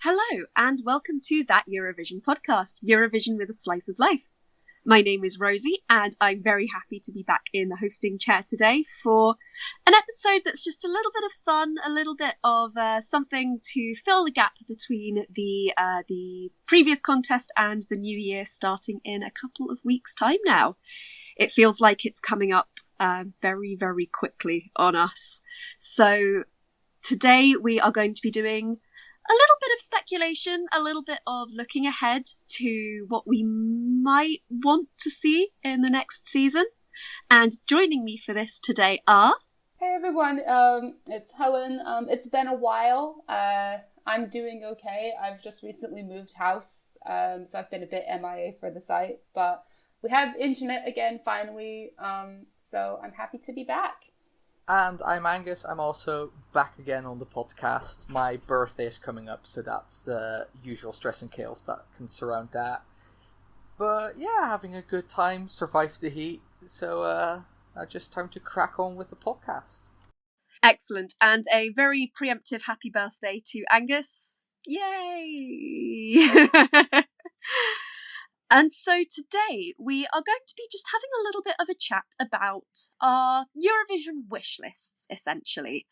Hello, and welcome to That Eurovision Podcast, Eurovision with a Slice of Life. My name is Rosie, and I'm very happy to be back in the hosting chair today for an episode that's just a little bit of fun, a little bit of something to fill the gap between the previous contest and the new year, starting in a couple of weeks' time now. It feels like it's coming up very, very quickly on us. So today we are going to be doing a little bit of speculation, a little bit of looking ahead to what we might want to see in the next season. And joining me for this today are... Hey everyone, it's Helen. It's been a while. I'm doing okay. I've just recently moved house, so I've been a bit MIA for the site. But we have internet again, finally, so I'm happy to be back. And I'm Angus. I'm also back again on the podcast. My birthday is coming up, so that's the usual stress and chaos that can surround that. But yeah, having a good time, survived the heat, so now just time to crack on with the podcast. Excellent, and a very preemptive happy birthday to Angus. Yay! And so today we are going to be just having a little bit of a chat about our Eurovision wish lists, essentially.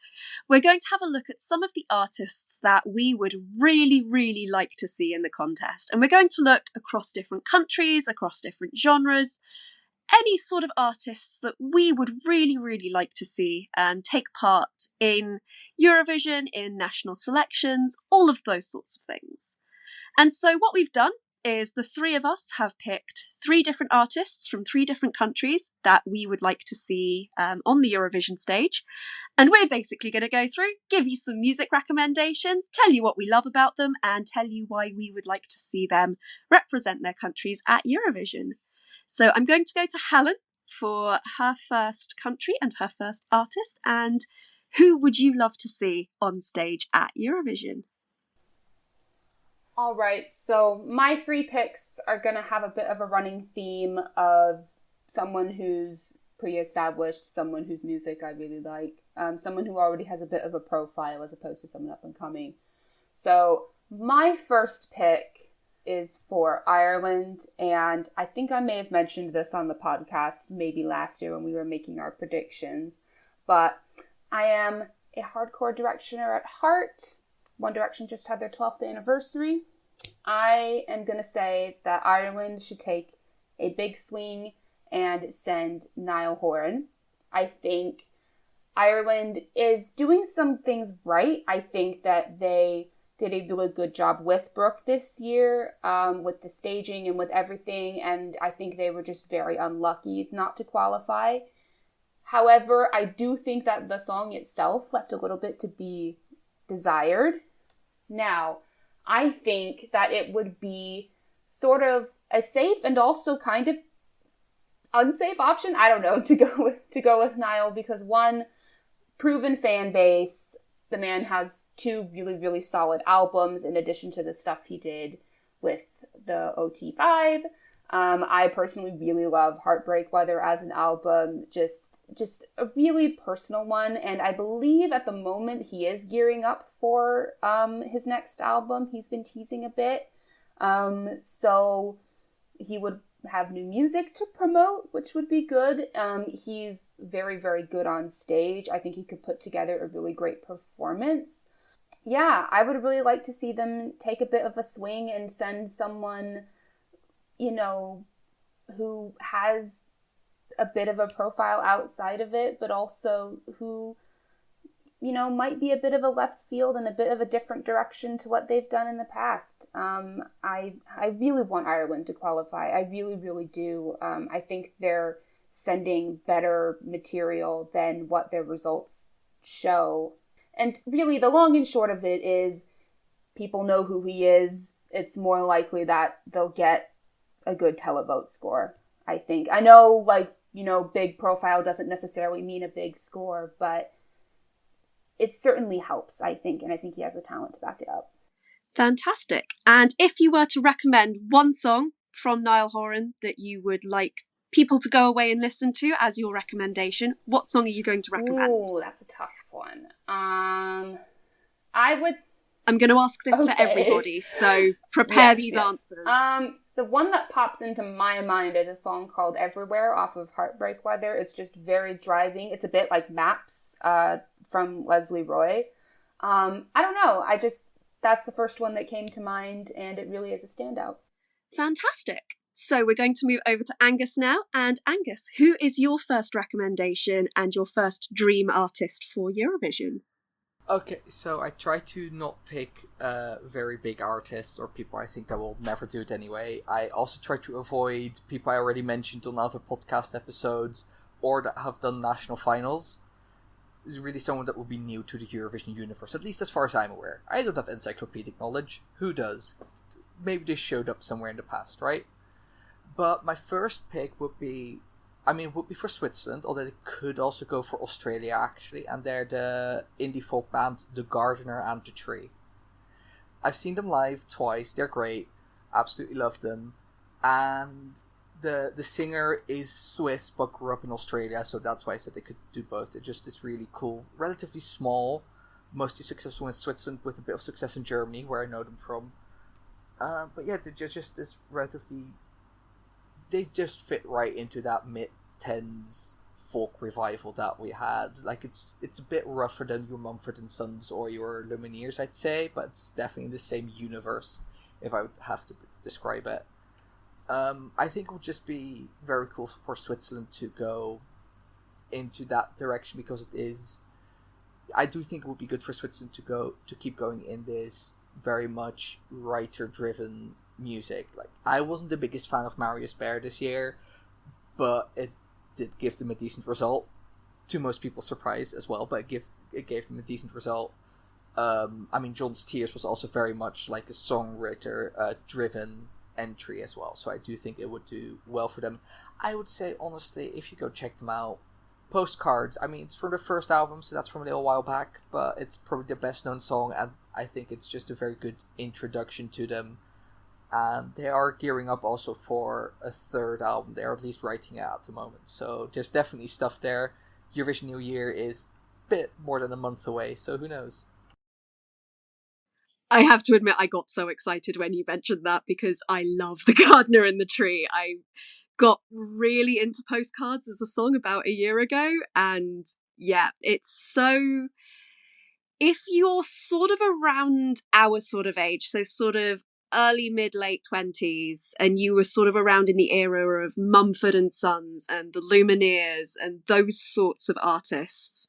We're going to have a look at some of the artists that we would really, really like to see in the contest. And we're going to look across different countries, across different genres, any sort of artists that we would really, really like to see take part in Eurovision, in national selections, all of those sorts of things. And so what we've done is the three of us have picked three different artists from three different countries that we would like to see on the Eurovision stage. And we're basically going to go through, give you some music recommendations, tell you what we love about them, and tell you why we would like to see them represent their countries at Eurovision. So I'm going to go to Helen for her first country and her first artist. And who would you love to see on stage at Eurovision? All right, so my three picks are going to have a bit of a running theme of someone who's pre-established, someone whose music I really like, someone who already has a bit of a profile as opposed to someone up and coming. So my first pick is for Ireland, and I think I may have mentioned this on the podcast maybe last year when we were making our predictions, but I am a hardcore Directioner at heart. One Direction just had their 12th anniversary. I am going to say that Ireland should take a big swing and send Niall Horan. I think Ireland is doing some things right. I think that they did a really good job with Brooke this year, with the staging and with everything, and I think they were just very unlucky not to qualify. However, I do think that the song itself left a little bit to be desired. Now, I think that it would be sort of a safe and also kind of unsafe option, I don't know, to go with Niall, because one, proven fan base. The man has two really, really solid albums in addition to the stuff he did with the OT5. I personally really love Heartbreak Weather as an album, just a really personal one, and I believe at the moment he is gearing up for his next album. He's been teasing a bit, so he would have new music to promote, which would be good. He's very, very good on stage. I think he could put together a really great performance. Yeah, I would really like to see them take a bit of a swing and send someone, you know, who has a bit of a profile outside of it, but also who, you know, might be a bit of a left field and a bit of a different direction to what they've done in the past. I really want Ireland to qualify. I really, really do. I think they're sending better material than what their results show. And really, the long and short of it is people know who he is. It's more likely that they'll get a good televote score, I think. I know, like, you know, big profile doesn't necessarily mean a big score, but it certainly helps, I think, and I think he has the talent to back it up. Fantastic. And if you were to recommend one song from Niall Horan that you would like people to go away and listen to as your recommendation, what song are you going to recommend? Ooh, that's a tough one. I I'm going to ask this for everybody, so prepare these answers. The one that pops into my mind is a song called Everywhere off of Heartbreak Weather. It's just very driving. It's a bit like Maps from Leslie Roy. I don't know. That's the first one that came to mind, and it really is a standout. Fantastic. So we're going to move over to Angus now. And Angus, who is your first recommendation and your first dream artist for Eurovision? Okay, so I try to not pick very big artists or people I think that will never do it anyway. I also try to avoid people I already mentioned on other podcast episodes or that have done national finals. Is really someone that would be new to the Eurovision universe, at least as far as I'm aware. I don't have encyclopedic knowledge. Who does? Maybe they showed up somewhere in the past, right? But my first pick would be for Switzerland, although it could also go for Australia, actually. And they're the indie folk band The Gardener and the Tree. I've seen them live twice. They're great. Absolutely love them. And the singer is Swiss, but grew up in Australia, so that's why I said they could do both. They're just this really cool, relatively small, mostly successful in Switzerland, with a bit of success in Germany, where I know them from. But yeah, they're just this relatively... They just fit right into that mid-tens folk revival that we had. Like, it's a bit rougher than your Mumford & Sons or your Lumineers, I'd say, but it's definitely in the same universe, if I would have to describe it. I think it would just be very cool for Switzerland to go into that direction, because it is... I do think it would be good for Switzerland to keep going in this very much writer-driven music. Like, I wasn't the biggest fan of Marius Bear this year, but it did give them a decent result. To most people's surprise as well, but it gave them a decent result. John's Tears was also very much like a songwriter driven entry as well, so I do think it would do well for them. I would say, honestly, if you go check them out, Postcards, it's from the first album, so that's from a little while back, but it's probably the best known song, and I think it's just a very good introduction to them. And they are gearing up also for a third album. They're at least writing it at the moment. So there's definitely stuff there. Eurovision New Year is a bit more than a month away, so who knows? I have to admit, I got so excited when you mentioned that, because I love The Gardener and the Tree. I got really into Postcards as a song about a year ago. And yeah, it's so... If you're sort of around our sort of age, so sort of early, mid, late 20s, and you were sort of around in the era of Mumford and Sons and the Lumineers and those sorts of artists,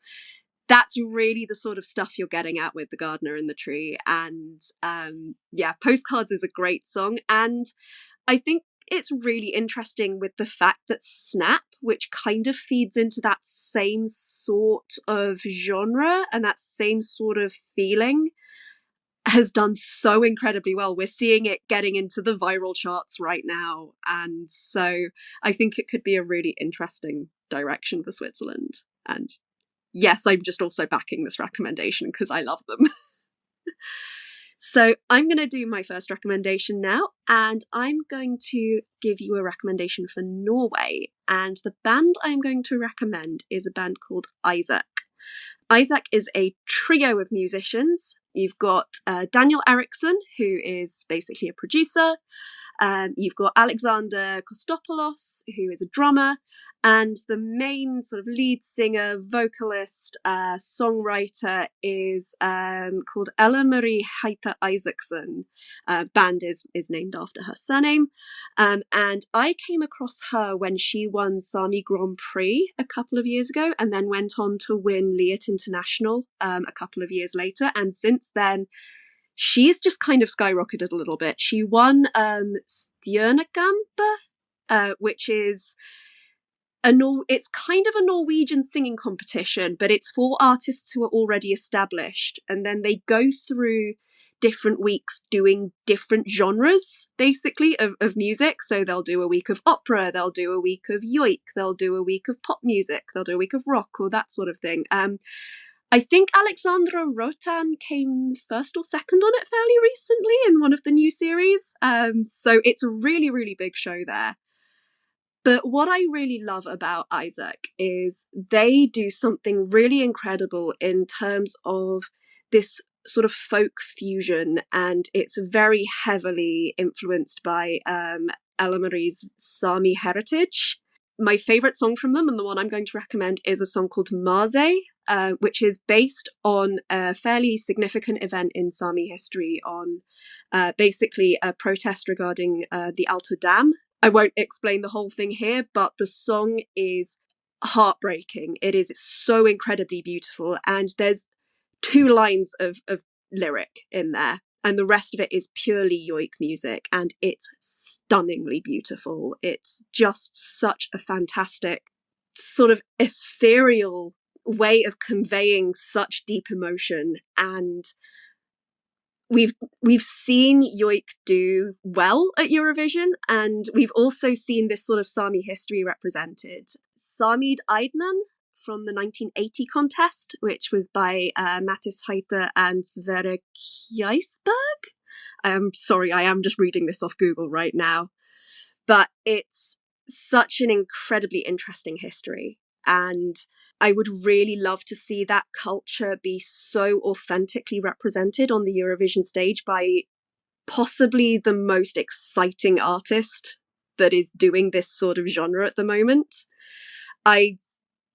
that's really the sort of stuff you're getting at with The Gardener and the Tree. And Postcards is a great song. And I think it's really interesting with the fact that Snap, which kind of feeds into that same sort of genre and that same sort of feeling, has done so incredibly well. We're seeing it getting into the viral charts right now. And so I think it could be a really interesting direction for Switzerland. And yes, I'm just also backing this recommendation because I love them. So I'm going to do my first recommendation now, and I'm going to give you a recommendation for Norway. And the band I'm going to recommend is a band called Isaac. Isaac is a trio of musicians. You've got Daniel Eriksson, who is basically a producer. You've got Alexander Kostopoulos, who is a drummer. And the main sort of lead singer, vocalist, songwriter is called Ella Marie Heita Isaacson. Band is named after her surname. And I came across her when she won Sami Grand Prix a couple of years ago, and then went on to win Liet International a couple of years later. And since then, she's just kind of skyrocketed a little bit. She won Stjernekamp, which is... it's kind of a Norwegian singing competition, but it's for artists who are already established. And then they go through different weeks doing different genres, basically, of music. So they'll do a week of opera, they'll do a week of yoik, they'll do a week of pop music, they'll do a week of rock, or that sort of thing. I think Alexandra Rotan came first or second on it fairly recently in one of the new series. So it's a really, really big show there. But what I really love about Isaac is they do something really incredible in terms of this sort of folk fusion, and it's very heavily influenced by Ella Marie's Sami heritage. My favourite song from them, and the one I'm going to recommend, is a song called Marze, which is based on a fairly significant event in Sami history, on basically a protest regarding the Alta Dam. I won't explain the whole thing here, but the song is heartbreaking. It's so incredibly beautiful, and there's 2 lines of lyric in there, and the rest of it is purely yoik music, and it's stunningly beautiful. It's just such a fantastic sort of ethereal way of conveying such deep emotion, and we've seen yoik do well at Eurovision, and we've also seen this sort of Sami history represented. Samid Aydnan from the 1980 contest, which was by Mattis Heite and Sverre Kjæsberg. I'm sorry, I am just reading this off Google right now. But it's such an incredibly interesting history, and I would really love to see that culture be so authentically represented on the Eurovision stage by possibly the most exciting artist that is doing this sort of genre at the moment. I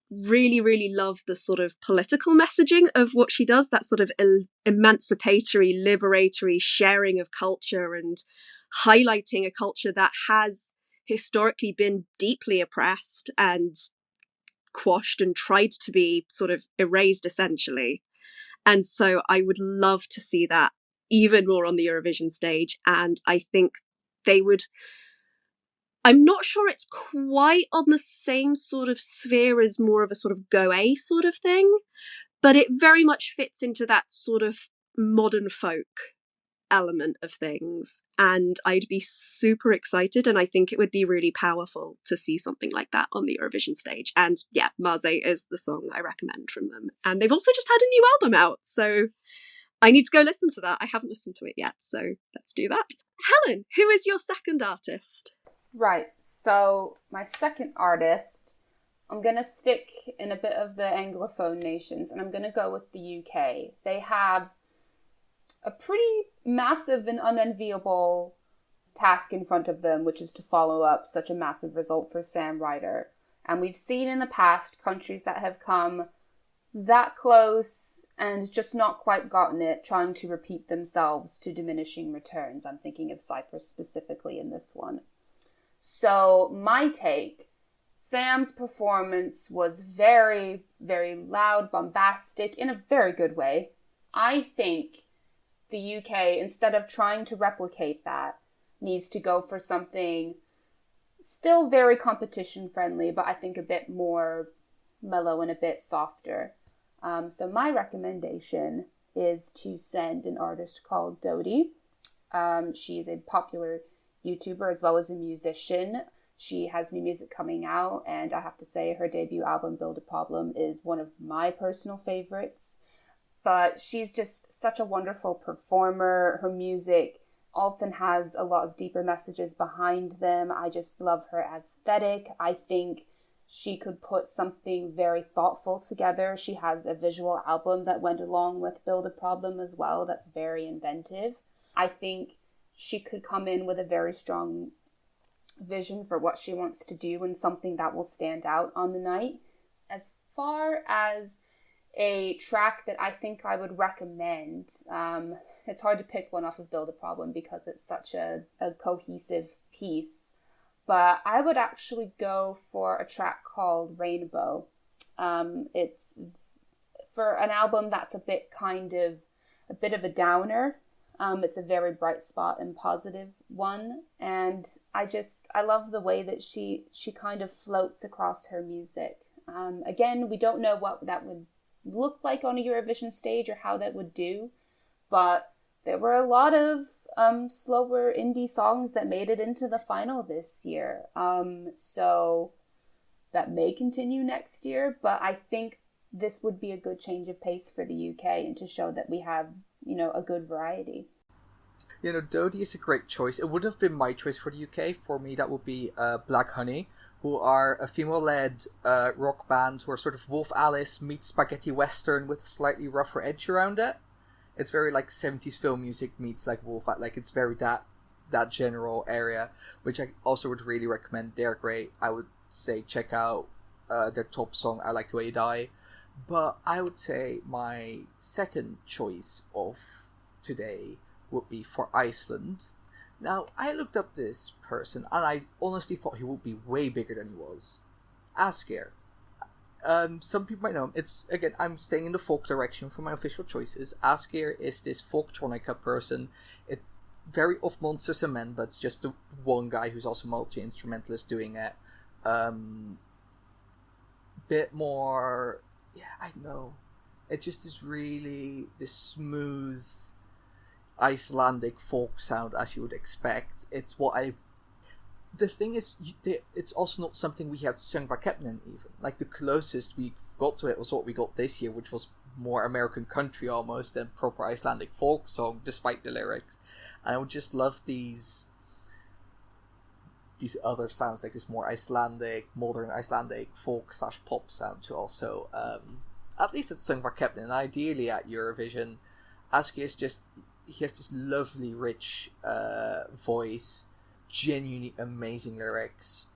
really, really love the sort of political messaging of what she does, that sort of emancipatory, liberatory sharing of culture and highlighting a culture that has historically been deeply oppressed and quashed and tried to be sort of erased, essentially. And so I would love to see that even more on the Eurovision stage, and I think they would... I'm not sure it's quite on the same sort of sphere as more of a sort of Go-A sort of thing, but it very much fits into that sort of modern folk element of things. And I'd be super excited, and I think it would be really powerful to see something like that on the Eurovision stage. And yeah, Marze is the song I recommend from them. And they've also just had a new album out, so I need to go listen to that. I haven't listened to it yet, so let's do that. Helen, who is your second artist? Right, so my second artist, I'm going to stick in a bit of the Anglophone nations, and I'm going to go with the UK. They have a pretty massive and unenviable task in front of them, which is to follow up such a massive result for Sam Ryder. And we've seen in the past countries that have come that close and just not quite gotten it, trying to repeat themselves to diminishing returns. I'm thinking of Cyprus specifically in this one. So my take, Sam's performance was very, very loud, bombastic, in a very good way. I think the UK, instead of trying to replicate that, needs to go for something still very competition friendly, but I think a bit more mellow and a bit softer. So my recommendation is to send an artist called Dodie. She's a popular YouTuber as well as a musician. She has new music coming out, and I have to say her debut album, Build a Problem, is one of my personal favorites. But she's just such a wonderful performer. Her music often has a lot of deeper messages behind them. I just love her aesthetic. I think she could put something very thoughtful together. She has a visual album that went along with Build a Problem as well that's very inventive. I think she could come in with a very strong vision for what she wants to do and something that will stand out on the night. As far as a track that I think I would recommend, it's hard to pick one off of Build a Problem because it's such a cohesive piece, but I would actually go for a track called Rainbow. It's for an album that's a bit of a downer. It's a very bright spot and positive one, and I love the way that she kind of floats across her music. Again, we don't know what that would look like on a Eurovision stage or how that would do, but there were a lot of slower indie songs that made it into the final this year. So that may continue next year, but I think this would be a good change of pace for the UK and to show that we have, a good variety. Dodie is a great choice. It would have been my choice for the UK. For me, that would be Black Honey, who are a female-led rock band who are sort of Wolf Alice meets spaghetti western with a slightly rougher edge around it. It's very like 70s film music meets like Wolf. Like it's very that general area, which I also would really recommend. They're great. I would say check out their top song, I Like the Way You Die. But I would say my second choice of today would be for Iceland. Now, I looked up this person, and I honestly thought he would be way bigger than he was. Asgeir. Some people might know him. Again, I'm staying in the folk direction for my official choices. Asgeir is this folktronica person. Very of Monsters and Men, but it's just the one guy who's also multi-instrumentalist doing it. Bit more... Yeah, I know. It just is really this smooth Icelandic folk sound as you would expect. It's what I've... The thing is, it's also not something we had Söngvakeppnin even. Like, the closest we got to it was what we got this year, which was more American country almost than proper Icelandic folk song, despite the lyrics. And I would just love these other sounds, like this more Icelandic, modern Icelandic folk/pop sound to also, at least at Söngvakeppnin, and ideally at Eurovision. Asgeir is just... He has this lovely, rich voice, genuinely amazing lyrics.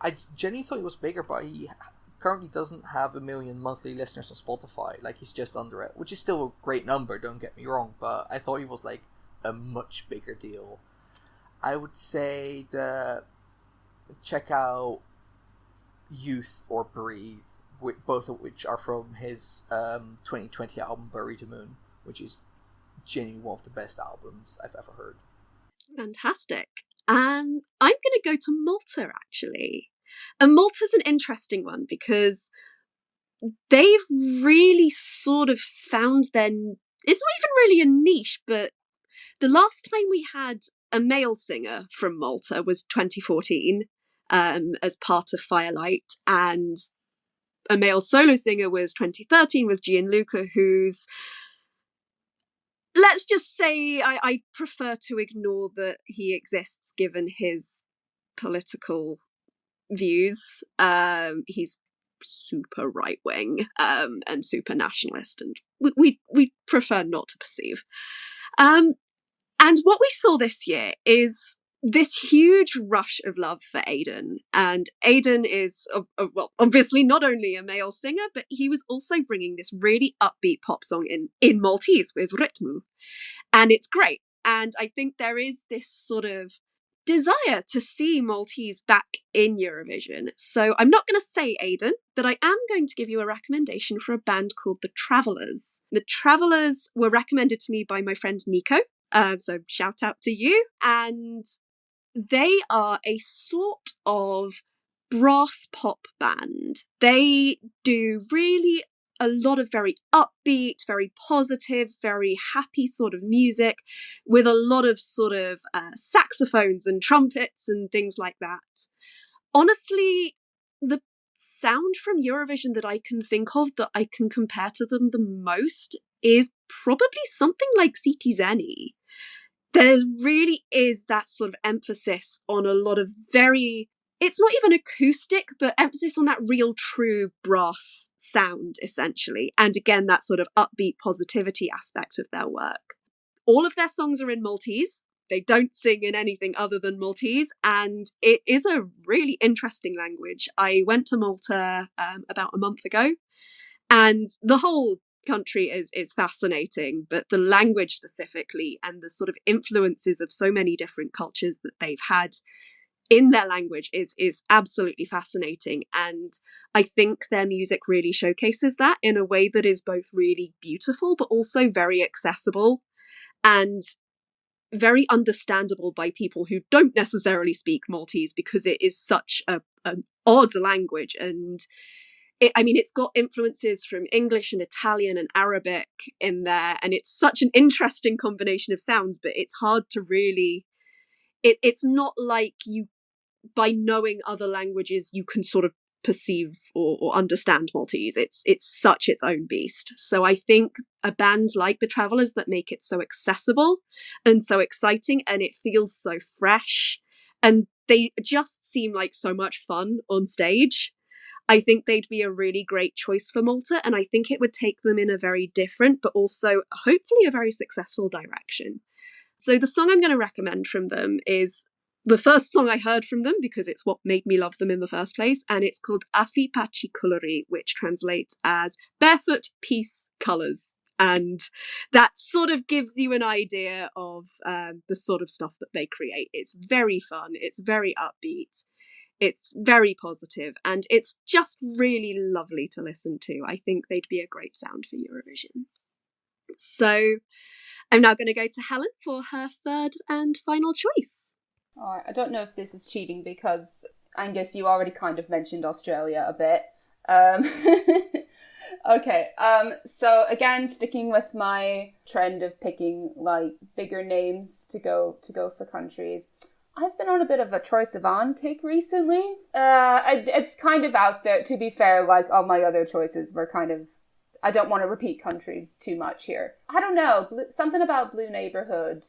I genuinely thought he was bigger, but he currently doesn't have 1 million monthly listeners on Spotify. Like, he's just under it, which is still a great number, don't get me wrong, but I thought he was, like, a much bigger deal. I would say check out Youth or Breathe, both of which are from his 2020 album, Bury the Moon, which is genuinely one of the best albums I've ever heard. Fantastic. I'm going to go to Malta, actually. And Malta's an interesting one because they've really sort of found it's not even really a niche, but the last time we had a male singer from Malta was 2014 as part of Firelight, and a male solo singer was 2013 with Gianluca, who's... Let's just say I prefer to ignore that he exists given his political views. He's super right-wing and super nationalist, and we prefer not to perceive. And what we saw this year is this huge rush of love for Aidan. And Aidan is, well, obviously not only a male singer, but he was also bringing this really upbeat pop song in Maltese with Ritmu. And it's great. And I think there is this sort of desire to see Maltese back in Eurovision. So I'm not going to say Aidan, but I am going to give you a recommendation for a band called The Travellers. The Travellers were recommended to me by my friend Nico. So shout out to you. And they are a sort of brass pop band. They do really a lot of very upbeat, very positive, very happy sort of music with a lot of sort of saxophones and trumpets and things like that. Honestly, the sound from Eurovision that I can think of that I can compare to them the most is probably something like Siti Zeni. There really is that sort of emphasis on a lot of very... It's not even acoustic, but emphasis on that real, true brass sound, essentially. And again, that sort of upbeat positivity aspect of their work. All of their songs are in Maltese. They don't sing in anything other than Maltese. And it is a really interesting language. I went to Malta about a month ago, and the whole country is fascinating, but the language specifically and the sort of influences of so many different cultures that they've had in their language is absolutely fascinating. And I think their music really showcases that in a way that is both really beautiful, but also very accessible and very understandable by people who don't necessarily speak Maltese, because it is such an odd language. And it's got influences from English and Italian and Arabic in there. And it's such an interesting combination of sounds, but it's hard to really... It's not like you, by knowing other languages, you can sort of perceive or understand Maltese. It's such its own beast. So I think a band like The Travellers that make it so accessible and so exciting, and it feels so fresh, and they just seem like so much fun on stage. I think they'd be a really great choice for Malta, and I think it would take them in a very different, but also hopefully a very successful direction. So the song I'm going to recommend from them is the first song I heard from them, because it's what made me love them in the first place, and it's called Afi Pachi Colori, which translates as Barefoot Peace Colours. And that sort of gives you an idea of the sort of stuff that they create. It's very fun, it's very upbeat, it's very positive, and it's just really lovely to listen to. I think they'd be a great sound for Eurovision. So I'm now going to go to Helen for her third and final choice. All right, I don't know if this is cheating because, Angus, you already kind of mentioned Australia a bit. Okay, so again, sticking with my trend of picking like bigger names to go for countries, I've been on a bit of a Troye Sivan kick recently. It's kind of out there, to be fair. Like all my other choices were kind of, I don't want to repeat countries too much here. I don't know, something about Blue Neighborhood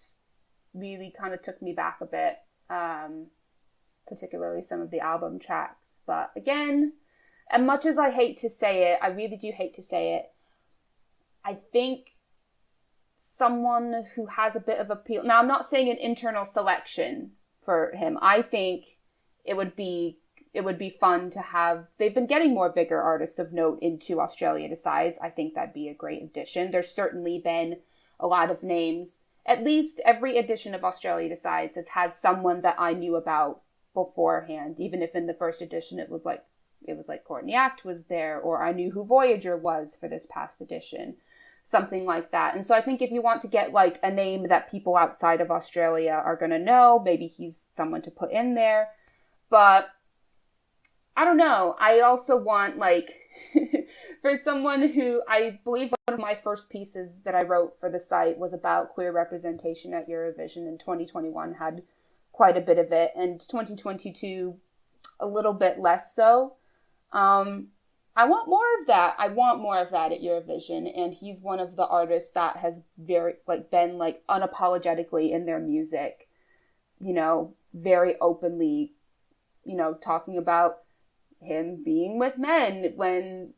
really kind of took me back a bit, particularly some of the album tracks. But again, as much as I hate to say it, I really do hate to say it, I think someone who has a bit of appeal. Now, I'm not saying an internal selection for him. I think it would be fun to have. They've been getting more bigger artists of note into Australia Decides. I think that'd be a great addition. There's certainly been a lot of names. At least every edition of Australia Decides has someone that I knew about beforehand, even if in the first edition it was like Courtney Act was there, or I knew who Voyager was for this past edition, something like that. And so I think if you want to get like a name that people outside of Australia are going to know, maybe he's someone to put in there. But I don't know. I also want like for someone who, I believe one of my first pieces that I wrote for the site was about queer representation at Eurovision, and 2021 had quite a bit of it, and 2022 a little bit less so. I want more of that. I want more of that at Eurovision, and he's one of the artists that has been unapologetically in their music, very openly, talking about him being with men when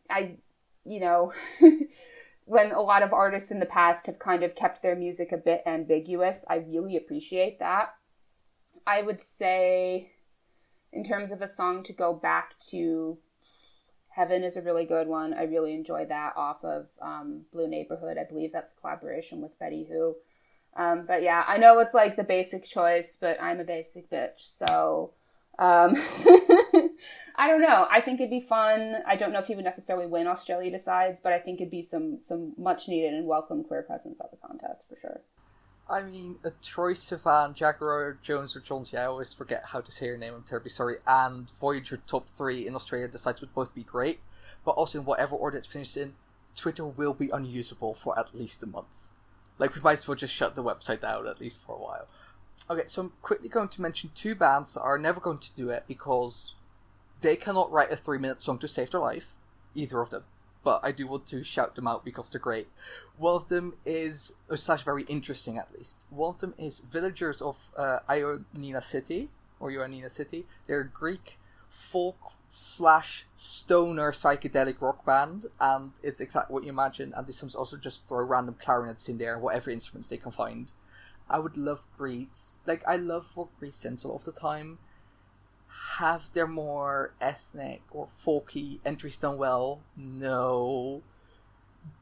when a lot of artists in the past have kind of kept their music a bit ambiguous. I really appreciate that. I would say, in terms of a song to go back to, Heaven is a really good one. I really enjoy that off of Blue Neighborhood. I believe that's a collaboration with Betty Who. But yeah, I know it's like the basic choice, but I'm a basic bitch. So I don't know. I think it'd be fun. I don't know if he would necessarily win Australia Decides, but I think it'd be some much needed and welcome queer presence at the contest for sure. I mean, Troye Sivan, Jaguar Jones or Jonesy, I always forget how to say her name, I'm terribly sorry, and Voyager top 3 in Australia Decides would both be great, but also in whatever order it finishes in, Twitter will be unusable for at least a month. Like, we might as well just shut the website down, at least for a while. Okay, so I'm quickly going to mention 2 bands that are never going to do it because they cannot write a 3-minute song to save their life, either of them. But I do want to shout them out because they're great. One of them is, / very interesting at least. One of them is Villagers of Ioannina City. They're a Greek folk / stoner psychedelic rock band, and it's exactly what you imagine. And they sometimes also just throw random clarinets in there, whatever instruments they can find. I would love Greece. I love what Greece sends a lot of the time. Have their more ethnic or folky entries done well? No.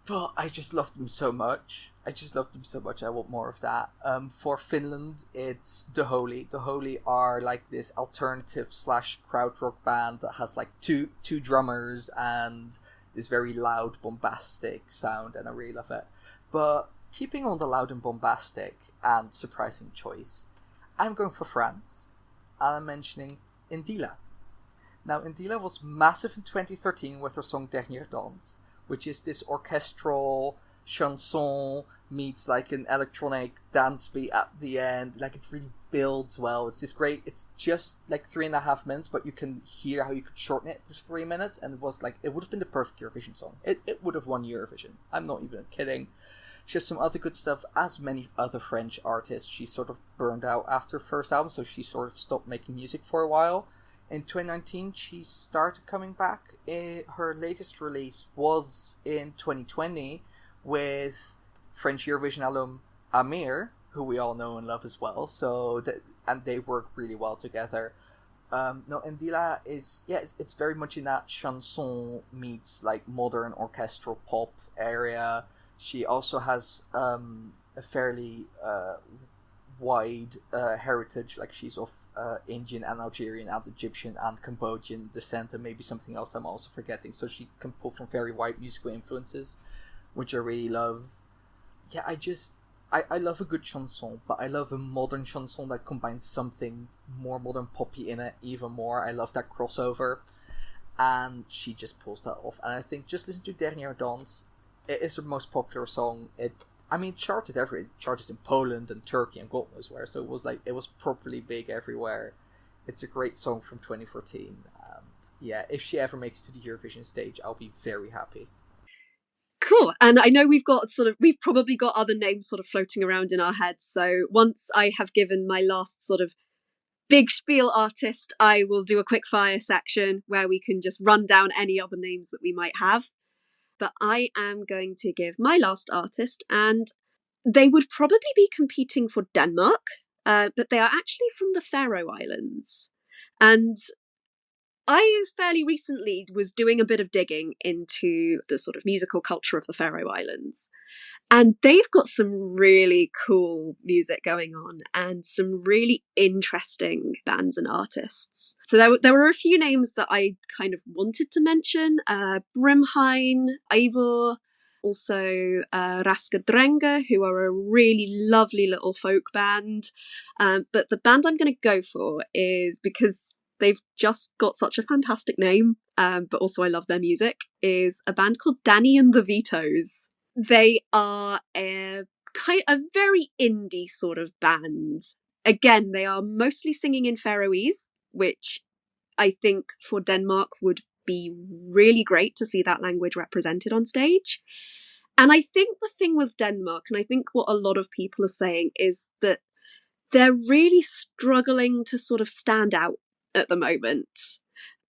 But I just love them so much. I want more of that. For Finland, it's The Holy. The Holy are like this alternative / krautrock band that has like two drummers and this very loud, bombastic sound, and I really love it. But keeping on the loud and bombastic and surprising choice, I'm going for France, and I'm mentioning Indila. Now, Indila was massive in 2013 with her song Dernière Danse, which is this orchestral chanson meets like an electronic dance beat at the end. Like, it really builds well. It's this great, it's just like 3.5 minutes, but you can hear how you could shorten it to 3 minutes, and it was like, it would have been the perfect Eurovision song. It would have won Eurovision. I'm not even kidding. She has some other good stuff. As many other French artists, she sort of burned out after her first album, so she sort of stopped making music for a while. In 2019, she started coming back. Her latest release was in 2020 with French Eurovision alum Amir, who we all know and love as well. And they work really well together. No, Ndila is, it's very much in that chanson meets like modern orchestral pop area. She also has a fairly wide heritage, like she's of Indian and Algerian and Egyptian and Cambodian descent, and maybe something else I'm also forgetting. So she can pull from very wide musical influences, which I really love. Yeah, I love a good chanson, but I love a modern chanson that combines something more modern poppy in it even more. I love that crossover, and she just pulls that off. And I think just listen to Dernière Danse. It is her most popular song. It charted everywhere. It charted in Poland and Turkey and God knows where. So it was properly big everywhere. It's a great song from 2014. And yeah, if she ever makes it to the Eurovision stage, I'll be very happy. Cool. And I know we've probably got other names sort of floating around in our heads. So once I have given my last sort of big spiel artist, I will do a quick fire section where we can just run down any other names that we might have. But I am going to give my last artist, and they would probably be competing for Denmark, but they are actually from the Faroe Islands. And I fairly recently was doing a bit of digging into the sort of musical culture of the Faroe Islands. And they've got some really cool music going on and some really interesting bands and artists. So there were a few names that I kind of wanted to mention. Brimhein, Eivor, also Raska Drenga, who are a really lovely little folk band. But the band I'm going to go for is, because they've just got such a fantastic name, but also I love their music, is a band called Danny and the Vetoes. They are a very indie sort of band. Again, they are mostly singing in Faroese, which I think for Denmark would be really great to see that language represented on stage. And I think the thing with Denmark, and I think what a lot of people are saying, is that they're really struggling to sort of stand out at the moment.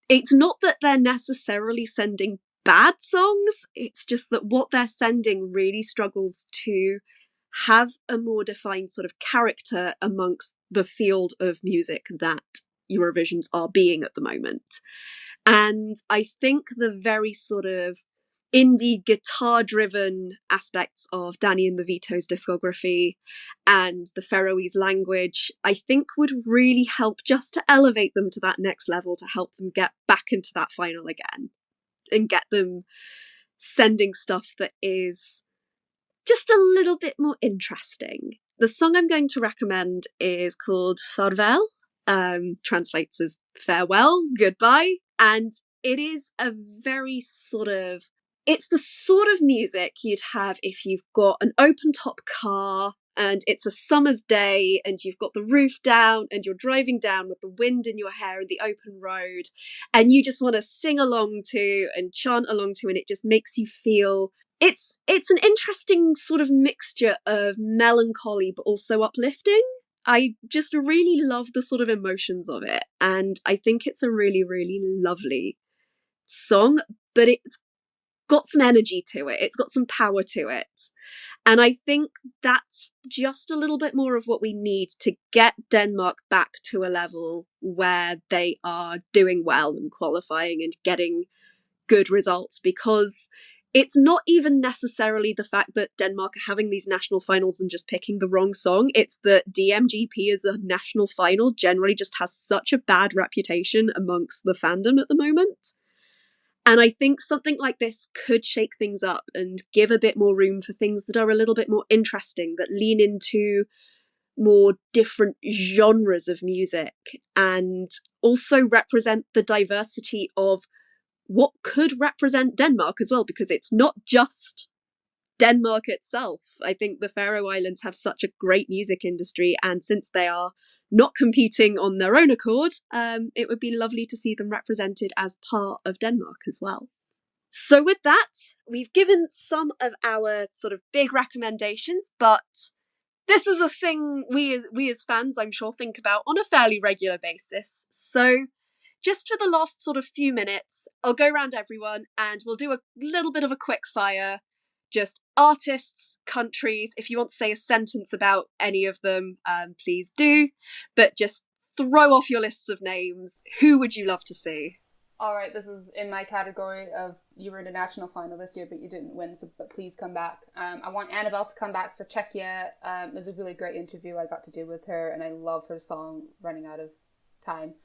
It's not that they're necessarily sending bad songs, it's just that what they're sending really struggles to have a more defined sort of character amongst the field of music that Eurovisions are being at the moment. And I think the very sort of indie guitar-driven aspects of Danny and the Vetoes' discography and the Faroese language, I think would really help just to elevate them to that next level, to help them get back into that final again and get them sending stuff that is just a little bit more interesting. The song I'm going to recommend is called Farvel, translates as farewell, goodbye, and it is a very sort of, it's the sort of music you'd have if you've got an open top car and it's a summer's day and you've got the roof down and you're driving down with the wind in your hair and the open road and you just want to sing along to and chant along to, and it just makes you feel, it's an interesting sort of mixture of melancholy but also uplifting. I just really love the sort of emotions of it, and I think it's a really, really lovely song, but it's got some energy to it. It's got some power to it. And I think that's just a little bit more of what we need to get Denmark back to a level where they are doing well and qualifying and getting good results, because it's not even necessarily the fact that Denmark are having these national finals and just picking the wrong song. It's that DMGP as a national final generally just has such a bad reputation amongst the fandom at the moment. And I think something like this could shake things up and give a bit more room for things that are a little bit more interesting, that lean into more different genres of music and also represent the diversity of what could represent Denmark as well, because it's not just Denmark itself. I think the Faroe Islands have such a great music industry, and since they are not competing on their own accord, it would be lovely to see them represented as part of Denmark as well. So with that, we've given some of our sort of big recommendations, but this is a thing we as fans, I'm sure, think about on a fairly regular basis. So just for the last sort of few minutes, I'll go around everyone and we'll do a little bit of a quick fire. Just artists, countries. If you want to say a sentence about any of them, please do. But just throw off your lists of names. Who would you love to see? All right, this is in my category of you were in the national final this year, but you didn't win, so but please come back. I want Annabelle to come back for Czechia. It was a really great interview I got to do with her, and I love her song, Running Out of Time.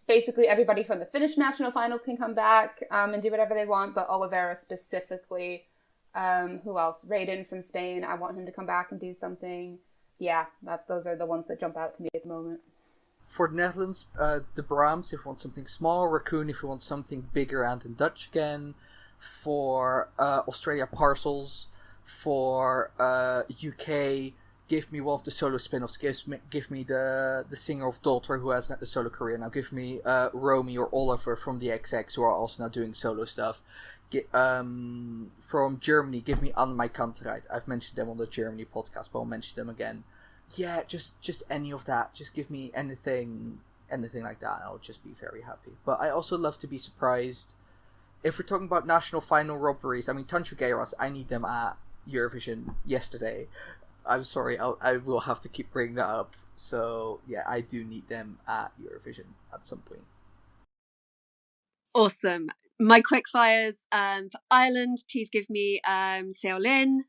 Basically, everybody from the Finnish national final can come back and do whatever they want, but Olivera specifically. Who else? Raiden from Spain. I want him to come back and do something. Yeah, those are the ones that jump out to me at the moment. For the Netherlands, De Brahms if you want something small, Raccoon if you want something bigger and in Dutch again. For Australia, Parcels. For UK, give me one of the solo spin-offs. Give me the singer of Daughter who has a solo career now. Give me Romy or Oliver from the XX who are also now doing solo stuff. From Germany, give me An My Kantereit. I've mentioned them on the Germany podcast, but I'll mention them again. Yeah, just any of that. Just give me anything like that, and I'll just be very happy. But I also love to be surprised. If we're talking about national final robberies, I mean, Tanju Geiras, I need them at Eurovision yesterday. I'm sorry, I will have to keep bringing that up. So, yeah, I do need them at Eurovision at some point. Awesome. My quickfires, for Ireland, please give me Seolin.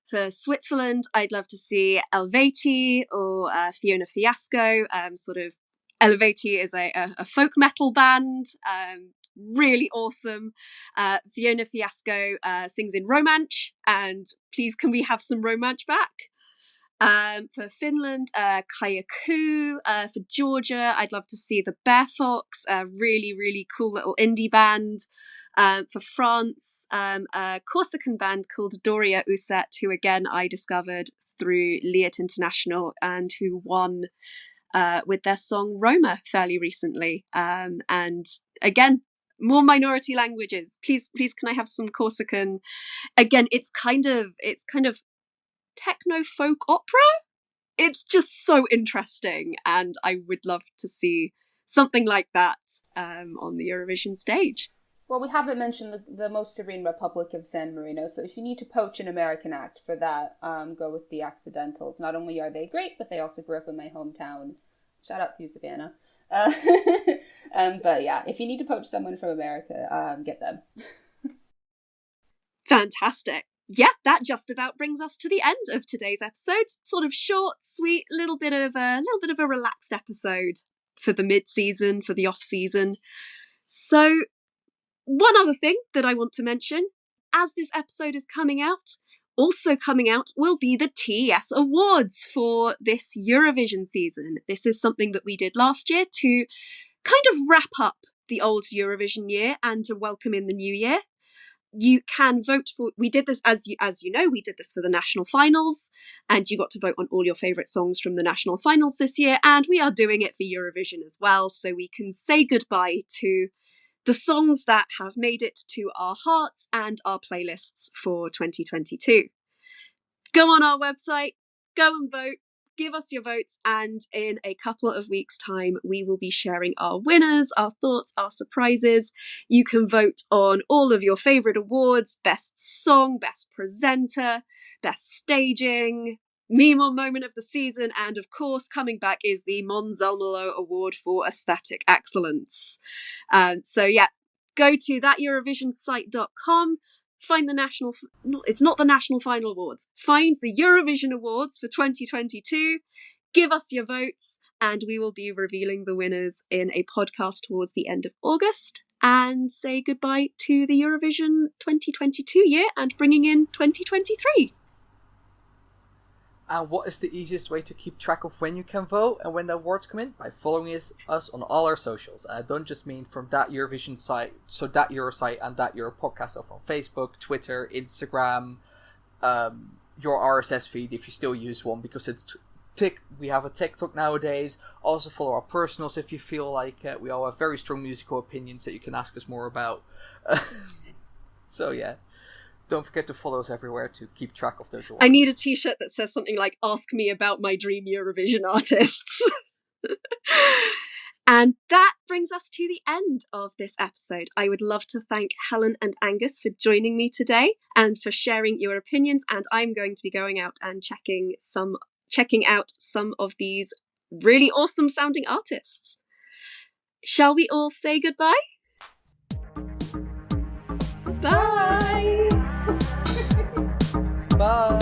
For Switzerland, I'd love to see Elvati or Fiona Fiasco. Sort of Elvati is a folk metal band, really awesome. Fiona Fiasco sings in Romansh, and please can we have some Romansh back? For Finland, Kaya Ku. For Georgia, I'd love to see the Bear Fox, a really, really cool little indie band. For France, a Corsican band called Doria Uset, who again I discovered through Liat International and who won with their song Roma fairly recently. And again, more minority languages. Please, can I have some Corsican? Again, it's kind of techno folk opera. It's just so interesting, and I would love to see something like that on the Eurovision stage. Well, we haven't mentioned the most serene Republic of San Marino, so if you need to poach an American act for that, go with the Accidentals. Not only are they great, but they also grew up in my hometown. Shout out to you, Savannah. But yeah, if you need to poach someone from America, get them. Fantastic. Yeah, that just about brings us to the end of today's episode. Sort of short, sweet, little bit of a relaxed episode for the mid-season, for the off-season. So, one other thing that I want to mention, as this episode is coming out, also coming out will be the TES Awards for this Eurovision season. This is something that we did last year to kind of wrap up the old Eurovision year and to welcome in the new year. You can vote for, we did this, as you know, we did this for the national finals, and you got to vote on all your favourite songs from the national finals this year, and we are doing it for Eurovision as well, so we can say goodbye to the songs that have made it to our hearts and our playlists for 2022. Go on our website, go and vote, give us your votes, and in a couple of weeks' time, we will be sharing our winners, our thoughts, our surprises. You can vote on all of your favourite awards: Best Song, Best Presenter, Best Staging, Meme or Moment of the Season, and of course, coming back is the Mons Almelo Award for Aesthetic Excellence. So yeah, go to thateurovisionsite.com, find the national, it's not the National Final Awards, find the Eurovision Awards for 2022, give us your votes, and we will be revealing the winners in a podcast towards the end of August, and say goodbye to the Eurovision 2022 year and bringing in 2023. And what is the easiest way to keep track of when you can vote and when the awards come in? By following us on all our socials. And I don't just mean from That Eurovision site, so That Euro site and That Euro podcast, so from Facebook, Twitter, Instagram, your RSS feed if you still use one, because it's we have a TikTok nowadays. Also follow our personals if you feel like we all have very strong musical opinions that you can ask us more about. So yeah. Don't forget to follow us everywhere to keep track of those awards. I need a t-shirt that says something like, "Ask me about my dream Eurovision artists." And that brings us to the end of this episode. I would love to thank Helen and Angus for joining me today and for sharing your opinions. And I'm going to be going out and checking out some of these really awesome sounding artists. Shall we all say goodbye? Bye! Bye!